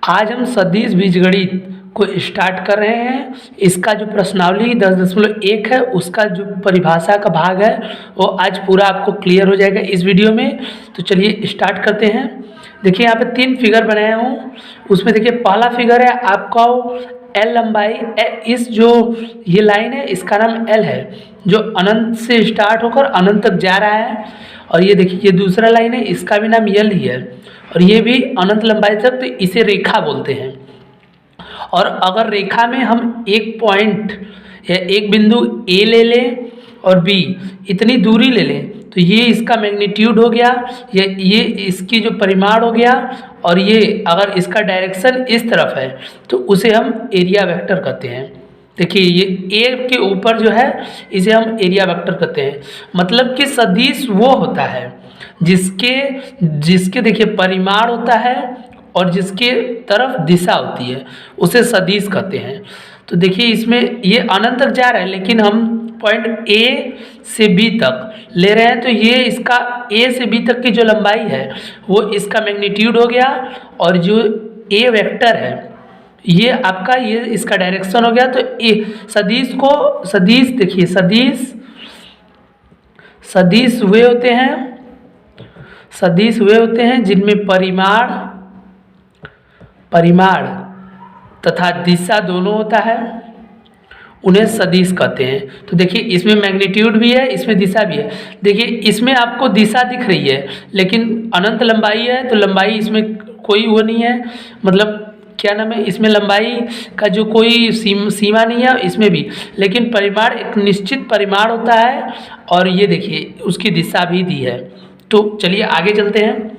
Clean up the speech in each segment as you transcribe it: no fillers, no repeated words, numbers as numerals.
आज हम सदिश बीजगणित को स्टार्ट कर रहे हैं। इसका जो प्रश्नावली 10.1 है उसका जो परिभाषा का भाग है वो आज पूरा आपको क्लियर हो जाएगा इस वीडियो में। तो चलिए स्टार्ट करते हैं। देखिए यहाँ पे 3 फिगर बनाया हूँ। उसमें देखिए पहला फिगर है आपका एल लंबाई, इस जो ये लाइन है इसका नाम एल है, जो अनंत से स्टार्ट होकर अनंत तक जा रहा है। और ये देखिए ये दूसरा लाइन है, इसका भी नाम एल ही है और ये भी अनंत लंबाई तक, तो इसे रेखा बोलते हैं। और अगर रेखा में हम एक पॉइंट या एक बिंदु ए ले लें और बी इतनी दूरी ले लें तो ये इसका मैग्नीट्यूड हो गया, ये इसकी जो परिमाण हो गया। और ये अगर इसका डायरेक्शन इस तरफ है तो उसे हम एरिया वेक्टर कहते हैं। देखिए ये ए के ऊपर जो है इसे हम एरिया वेक्टर कहते हैं। मतलब कि सदिश वो होता है जिसके देखिए परिमाण होता है और जिसके तरफ दिशा होती है उसे सदिश कहते हैं। तो देखिए इसमें ये अनंत तक जा रहा है लेकिन हम पॉइंट ए से बी तक ले रहे हैं, तो ये इसका ए से बी तक की जो लंबाई है वो इसका मैग्नीट्यूड हो गया। और जो ए वेक्टर है ये आपका, ये इसका डायरेक्शन हो गया। तो ए सदिश देखिए सदिश वे होते हैं जिनमें परिमाण तथा दिशा दोनों होता है, उन्हें सदिश कहते हैं। तो देखिए इसमें मैग्नीट्यूड भी है, इसमें दिशा भी है। देखिए इसमें आपको दिशा दिख रही है लेकिन अनंत लंबाई है तो लंबाई इसमें कोई वो नहीं है, मतलब क्या नाम है, इसमें लंबाई का जो कोई सीमा नहीं है इसमें भी। लेकिन परिमाण एक निश्चित परिमाण होता है और ये देखिए उसकी दिशा भी दी है। तो चलिए आगे चलते हैं।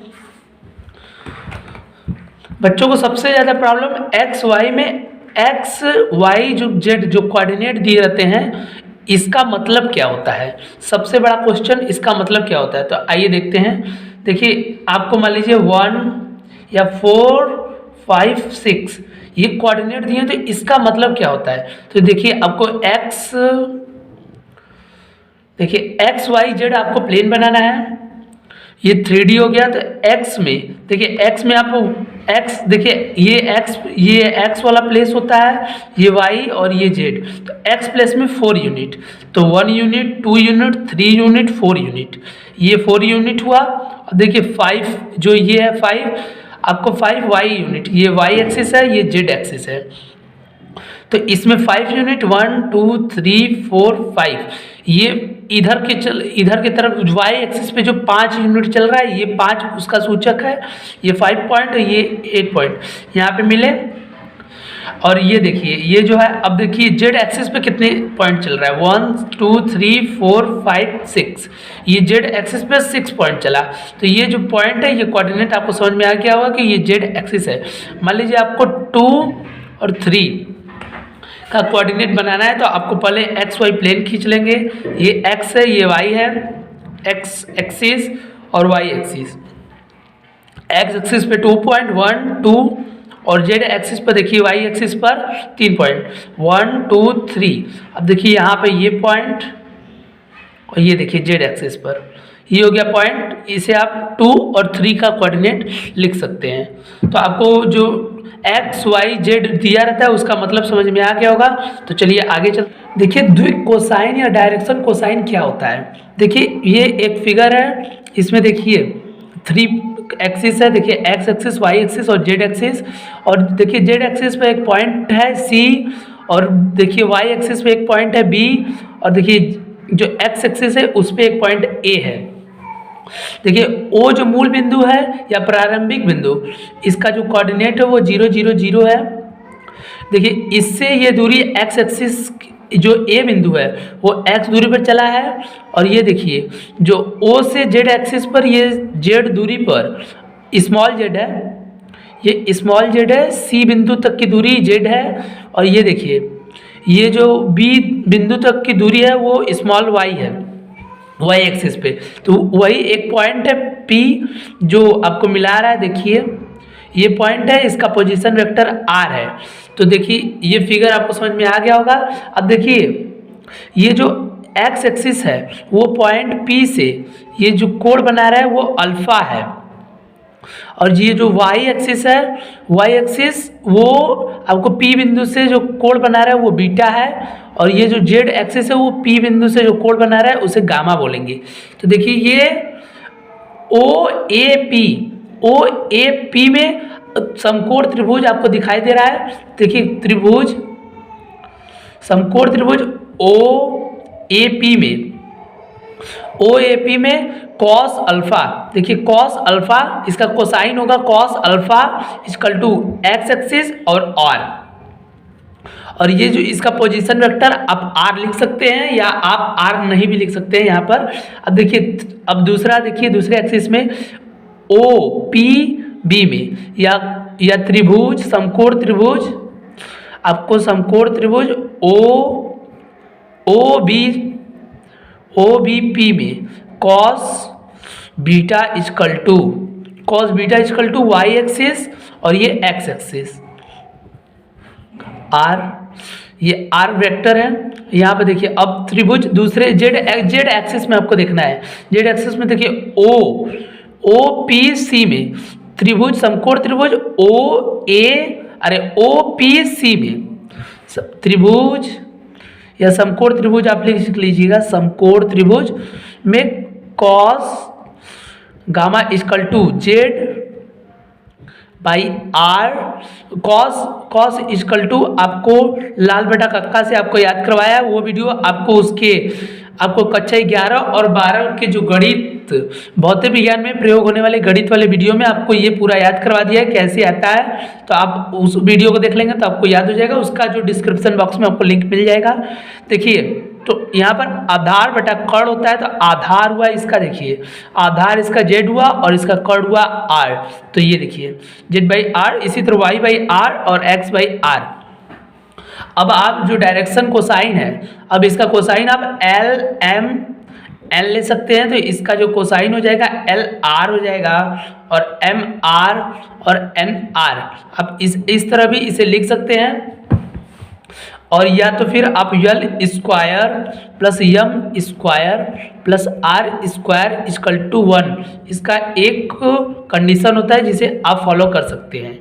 बच्चों को सबसे ज़्यादा प्रॉब्लम एक्स वाई में, एक्स वाई जो जेड जो कोऑर्डिनेट दिए रहते हैं इसका मतलब क्या होता है। सबसे बड़ा क्वेश्चन इसका मतलब क्या होता है। तो आइए देखते हैं। देखिए आपको मान लीजिए 1 या 4 5 6 ये कोऑर्डिनेट दिए तो इसका मतलब क्या होता है। तो देखिए आपको एक्स वाई जेड आपको प्लेन बनाना है। ये 3D हो गया। तो x में देखिए x में आपको x देखिए ये x वाला प्लेस होता है, ये y और ये z। तो x प्लेस में 4 यूनिट, तो 1 यूनिट 2 यूनिट 3 यूनिट 4 यूनिट, ये 4 यूनिट हुआ। और देखिए 5 जो ये है 5 आपको 5 y यूनिट, ये y एक्सिस है ये z एक्सिस है। तो इसमें 5 यूनिट 1 2 3 4 5, ये इधर के तरफ y एक्सिस पे जो 5 यूनिट चल रहा है ये 5 उसका सूचक है, ये 5 पॉइंट ये 8 पॉइंट यहाँ पे मिले। और ये देखिए ये जो है, अब देखिए z एक्सिस पे कितने पॉइंट चल रहा है 1 2 3 4 5 6, ये z एक्सिस पे 6 पॉइंट चला। तो ये जो पॉइंट है ये कोऑर्डिनेट आपको समझ में आ गया होगा कि ये z एक्सिस है। मान लीजिए आपको 2 और 3 का कोऑर्डिनेट बनाना है तो आपको पहले एक्स वाई प्लेन खींच लेंगे। ये एक्स है ये वाई है, एक्स एक्सिस और वाई एक्सिस। एक्स एक्सिस पे 2.1 2 और जेड एक्सिस पर देखिए वाई एक्सिस पर 3 पॉइंट 1 2 3। अब देखिए यहाँ पे ये पॉइंट और ये देखिए जेड एक्सिस पर ये हो गया पॉइंट। इसे आप 2 और 3 का कोऑर्डिनेट लिख सकते हैं। तो आपको जो एक्स वाई जेड दिया रहता है उसका मतलब समझ में आ गया होगा। तो चलिए आगे चल। देखिए द्विक कोसाइन या डायरेक्शन कोसाइन क्या होता है। देखिए ये एक फिगर है, इसमें देखिए 3 एक्सिस है, देखिए एक्स एक्सिस वाई एक्सिस और जेड एक्सिस। और देखिए जेड एक्सिस पे एक पॉइंट है सी और देखिए वाई एक्सिस पे एक पॉइंट है बी और देखिए जो एक्स एक्सिस है उस पर एक पॉइंट ए है। देखिए ओ जो मूल बिंदु है या प्रारंभिक बिंदु, इसका जो कोऑर्डिनेट है वो 0 0 0 है। देखिए इससे ये दूरी एक्स एक्सिस जो ए बिंदु है वो एक्स दूरी पर चला है। और ये देखिए जो ओ से जेड एक्सिस पर ये जेड दूरी पर स्मॉल जेड है, ये स्मॉल जेड है, सी बिंदु तक की दूरी जेड है। और ये देखिए ये जो बी बिंदु तक की दूरी है वो स्मॉल वाई है, वाई एक्सिस पे। तो वही एक पॉइंट है पी जो आपको मिला रहा है। देखिए ये पॉइंट है, इसका पोजीशन वेक्टर आर है। तो देखिए ये फिगर आपको समझ में आ गया होगा। अब देखिए ये जो एक्स एक्सिस है वो पॉइंट पी से ये जो कोण बना रहा है वो अल्फा है। और ये जो वाई एक्सिस है, वाई एक्सिस वो आपको पी बिंदु से जो कोण बना रहा है वो बीटा है, और ये जो जेड एक्सिस है वो पी बिंदु से जो कोण बना रहा है उसे गामा बोलेंगे। तो देखिए ये ओ ए पी में समकोण त्रिभुज आपको दिखाई दे रहा है। देखिए त्रिभुज, समकोण त्रिभुज ओ ए पी में कॉस अल्फा, देखिए कॉस अल्फा, इसका कोसाइन होगा cos alpha equal to X axis और ये जो इसका पोजीशन वेक्टर आप आर लिख सकते हैं या आप आर नहीं भी लिख सकते हैं यहाँ पर। अब देखिए, अब दूसरा देखिए, दूसरे एक्सिस में ओ पी बी में या त्रिभुज, समकोण त्रिभुज, आपको समकोण त्रिभुज ओ बी पी में cos beta equal to Y axis और ये एक्स एक्सिस आर, ये आर वेक्टर है। यहाँ पे देखिए अब त्रिभुज दूसरे जेड एक्सिस में आपको देखना है। जेड एक्सिस में देखिए ओ पी सी में त्रिभुज, समकोण त्रिभुज ओ पी सी में त्रिभुज या समकोण त्रिभुज आप लिख लीजिएगा, समकोण त्रिभुज में cos gamma equal to Z by R, cos equal to आपको लाल बटा कक्का से आपको याद करवाया, वो वीडियो आपको कक्षा 11 और 12 के जो गणित भौतिक विज्ञान में प्रयोग होने वाले गणित वाले वीडियो में आपको ये पूरा याद करवा दिया है कैसे आता है। तो आप उस वीडियो को देख लेंगे तो आपको याद हो जाएगा, उसका जो डिस्क्रिप्शन बॉक्स में आपको लिंक मिल जाएगा। देखिए तो यहाँ पर आधार बटा कर्ण होता है, तो आधार हुआ इसका, देखिए आधार इसका जेड हुआ और इसका कर्ण हुआ आर, तो ये देखिए जेड बाई आर, इसी तरह वाई बाई आर और एक्स बाई आर। अब आप जो डायरेक्शन कोसाइन है, अब इसका कोसाइन आप एल एम एन ले सकते हैं, तो इसका जो कोसाइन हो जाएगा एल आर हो जाएगा और एम आर और एन आर। आप इस तरह भी इसे लिख सकते हैं, और या तो फिर आप L square plus M square plus R square equal to 1, इसका एक कंडीशन होता है जिसे आप फॉलो कर सकते हैं।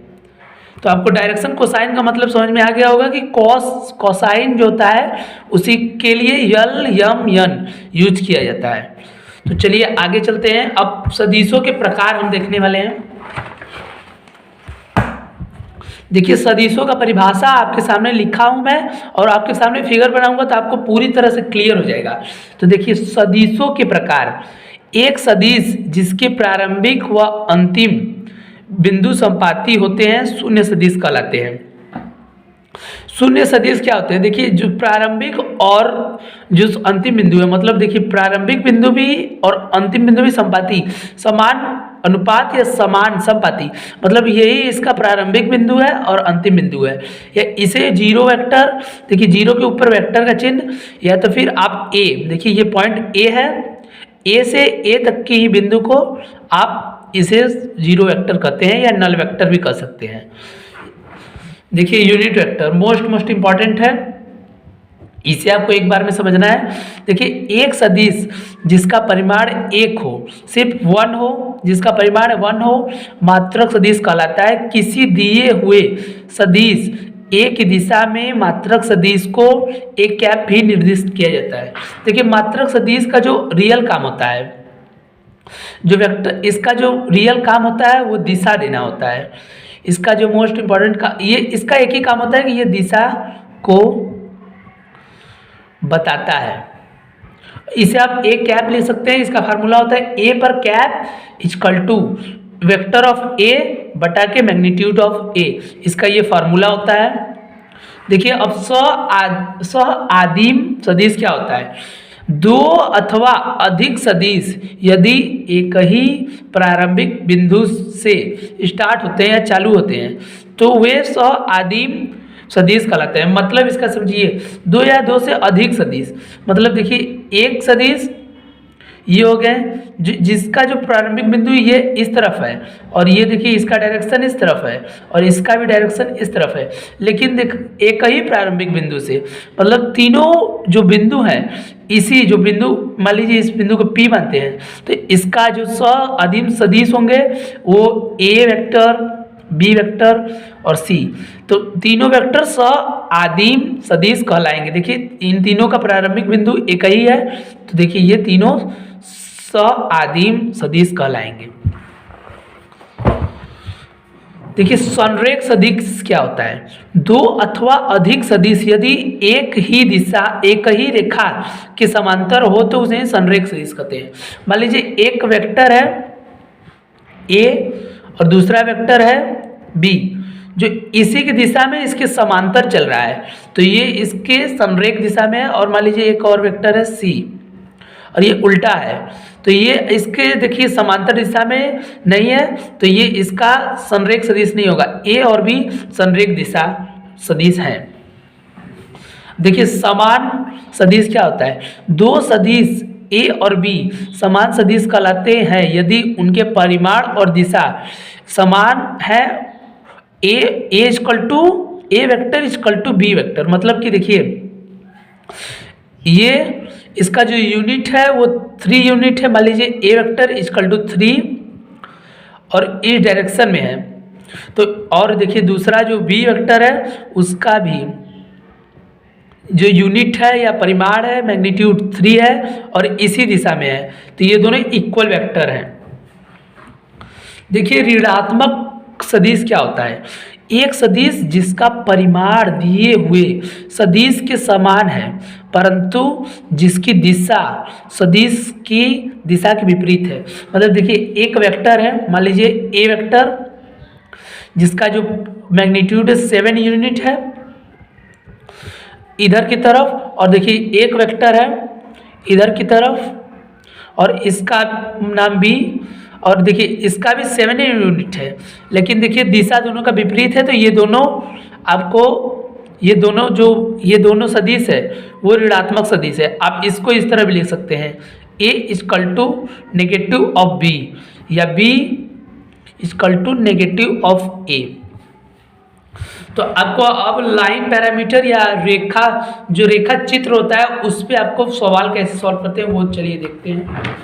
तो आपको डायरेक्शन कोसाइन का मतलब समझ में आ गया होगा कि कोसाइन जो होता है उसी के लिए यल यम यन यूज किया जाता है। तो चलिए आगे चलते हैं। अब सदिशों के प्रकार हम देखने वाले हैं। देखिए सदिशों का परिभाषा आपके सामने लिखा हूं मैं, और आपके सामने फिगर बनाऊंगा तो आपको पूरी तरह से क्लियर हो जाएगा। तो देखिए सदिशों के प्रकार, एक सदिश जिसके प्रारंभिक व अंतिम बिंदु संपाती होते हैं शून्य सदिश कहलाते हैं। शून्य सदिश क्या होते हैं? देखिए जो प्रारंभिक और जो अंतिम बिंदु है, मतलब देखिए प्रारंभिक बिंदु भी और अंतिम बिंदु भी संपाती, समान अनुपात या समान संपाती, मतलब यही इसका प्रारंभिक बिंदु है और अंतिम बिंदु है। या इसे जीरो वेक्टर, देखिए जीरो के ऊपर वेक्टर का चिन्ह, या तो फिर आप ए, देखिए ये पॉइंट ए है, ए से ए तक की ही बिंदु को आप इसे जीरो वेक्टर कहते हैं या नल वेक्टर भी कह सकते हैं। देखिए यूनिट वेक्टर मोस्ट इंपॉर्टेंट है, इसे आपको एक बार में समझना है। देखिए एक सदिश जिसका परिमाण 1 हो, सिर्फ 1 हो, जिसका परिमाण 1 हो, मात्रक सदिश कहलाता है। किसी दिए हुए सदिश ए की दिशा में मात्रक सदिश को एक कैप भी निर्दिष्ट किया जाता है। देखिए मात्रक सदिश का जो रियल काम होता है, जो वेक्टर, इसका जो रियल काम होता है वो दिशा देना होता है। इसका जो मोस्ट इंपॉर्टेंट का, ये इसका एक ही काम होता है कि ये दिशा को बताता है। इसे आप ए कैप ले सकते हैं, इसका फार्मूला होता है ए पर cap equal to vector of A बटा के मैग्नीट्यूड ऑफ ए, इसका ये फार्मूला होता है। देखिए अब आदिम सदिश क्या होता है? दो अथवा अधिक सदिश यदि एक ही प्रारंभिक बिंदु से स्टार्ट होते हैं या चालू होते हैं तो वे आदिम सदिश कहलाते हैं। मतलब इसका समझिए, दो या दो से अधिक सदिश, मतलब देखिए एक सदिश ये हो गए जिसका जो प्रारंभिक बिंदु ये इस तरफ है, और ये देखिए इसका डायरेक्शन इस तरफ है, और इसका भी डायरेक्शन इस तरफ है, लेकिन देख एक ही प्रारंभिक बिंदु से, मतलब तीनों जो बिंदु हैं, इसी जो बिंदु मान लीजिए इस बिंदु को P मानते हैं, तो इसका जो सदिश सदिश होंगे वो A वेक्टर, B वेक्टर और C, तो तीनों वेक्टर आदिम सदिश कहलाएंगे। देखिए इन तीनों का प्रारंभिक बिंदु एक ही है, तो देखिए ये तीनों आदिम सदिश कहलाएंगे। देखिए संरेख सदिश क्या होता है? दो अथवा अधिक सदिश यदि एक ही दिशा एक ही रेखा के समांतर हो तो उसे संरेख सदिश कहते हैं। मान लीजिए एक वेक्टर है A और दूसरा वेक्टर है B, जो इसी की दिशा में इसके समांतर चल रहा है, तो ये इसके संरेख दिशा में है। और मान लीजिए एक और वेक्टर है C और ये उल्टा है, तो ये इसके देखिए समांतर दिशा में नहीं है, तो ये इसका संरेख सदिश नहीं होगा। A और B संरेख दिशा सदिश हैं। देखिए समान सदिश क्या होता है? दो सदिश A और B समान सदिश कहलाते हैं यदि उनके परिमाण और दिशा समान है। A vector equal to B vector, मतलब कि देखिए ये इसका जो यूनिट है वो 3 यूनिट है। मान लीजिए A वेक्टर इक्वल टू 3 और इस डायरेक्शन में है, तो और देखिए दूसरा जो B वेक्टर है उसका भी जो यूनिट है या परिमाण है मैग्नीट्यूड 3 है और इसी दिशा में है, तो ये दोनों इक्वल वेक्टर हैं। देखिए ऋणात्मक सदिश क्या होता है? एक सदिश जिसका परिमाण दिए हुए सदिश के समान है परंतु जिसकी दिशा सदिश की दिशा के विपरीत है। मतलब देखिए एक वेक्टर है, मान लीजिए A वेक्टर जिसका जो मैग्नीट्यूड 7 यूनिट है इधर की तरफ, और देखिए एक वेक्टर है इधर की तरफ और इसका नाम B, और देखिए इसका भी 7 यूनिट है, लेकिन देखिए दिशा दोनों का विपरीत है, तो ये दोनों आपको ये दोनों सदिश है वो ऋणात्मक सदिश है। आप इसको इस तरह भी लिख सकते हैं A equal to negative of B या B equal to negative of A। तो आपको अब लाइन पैरामीटर या जो रेखा चित्र होता है उस पे आपको सवाल कैसे सॉल्व करते हैं वो चलिए देखते हैं।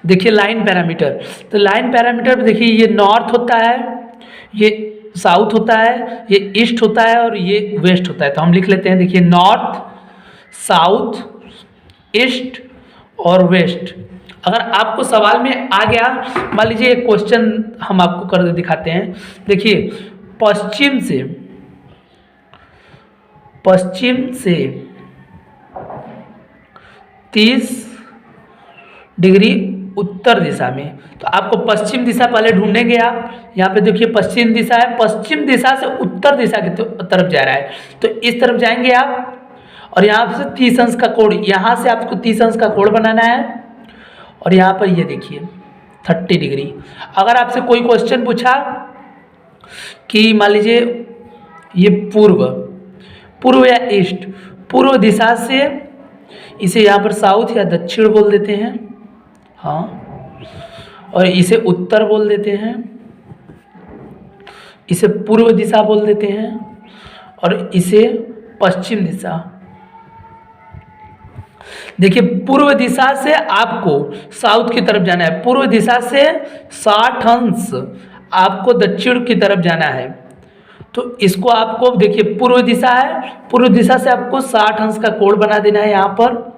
देखिए लाइन पैरामीटर, तो लाइन पैरामीटर में देखिए ये नॉर्थ होता है, ये साउथ होता है, ये ईस्ट होता है और ये वेस्ट होता है। तो हम लिख लेते हैं, देखिए नॉर्थ, साउथ, ईस्ट और वेस्ट। अगर आपको सवाल में आ गया, मान लीजिए एक क्वेश्चन हम आपको कर दिखाते हैं। देखिए पश्चिम से 30 डिग्री उत्तर दिशा में, तो आपको पश्चिम दिशा पहले ढूंढेंगे आप। यहाँ पे देखिए पश्चिम दिशा है, पश्चिम दिशा से उत्तर दिशा की तरफ जा रहा है, तो इस तरफ जाएंगे आप और यहाँ से 30 अंश का कोण, यहाँ से आपको 30 अंश का कोण बनाना है और यहाँ पर ये देखिए 30 डिग्री। अगर आपसे कोई क्वेश्चन पूछा कि मान लीजिए ये पूर्व या ईस्ट, पूर्व दिशा से इसे यहाँ पर साउथ या दक्षिण बोल देते हैं, हाँ, और इसे उत्तर बोल देते हैं, इसे पूर्व दिशा बोल देते हैं और इसे पश्चिम दिशा। देखिए पूर्व दिशा से आपको साउथ की तरफ जाना है, पूर्व दिशा से 60 अंश आपको दक्षिण की तरफ जाना है, तो इसको आपको देखिए पूर्व दिशा है, पूर्व दिशा से आपको 60 अंश का कोण बना देना है यहाँ पर,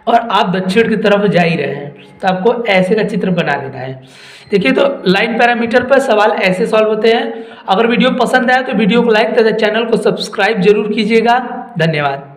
और आप दक्षिण की तरफ जा ही रहे हैं, तो आपको ऐसे का चित्र बना देना है। देखिए तो लाइन पैरामीटर पर सवाल ऐसे सॉल्व होते हैं। अगर वीडियो पसंद आया तो वीडियो को लाइक तथा चैनल को सब्सक्राइब जरूर कीजिएगा। धन्यवाद।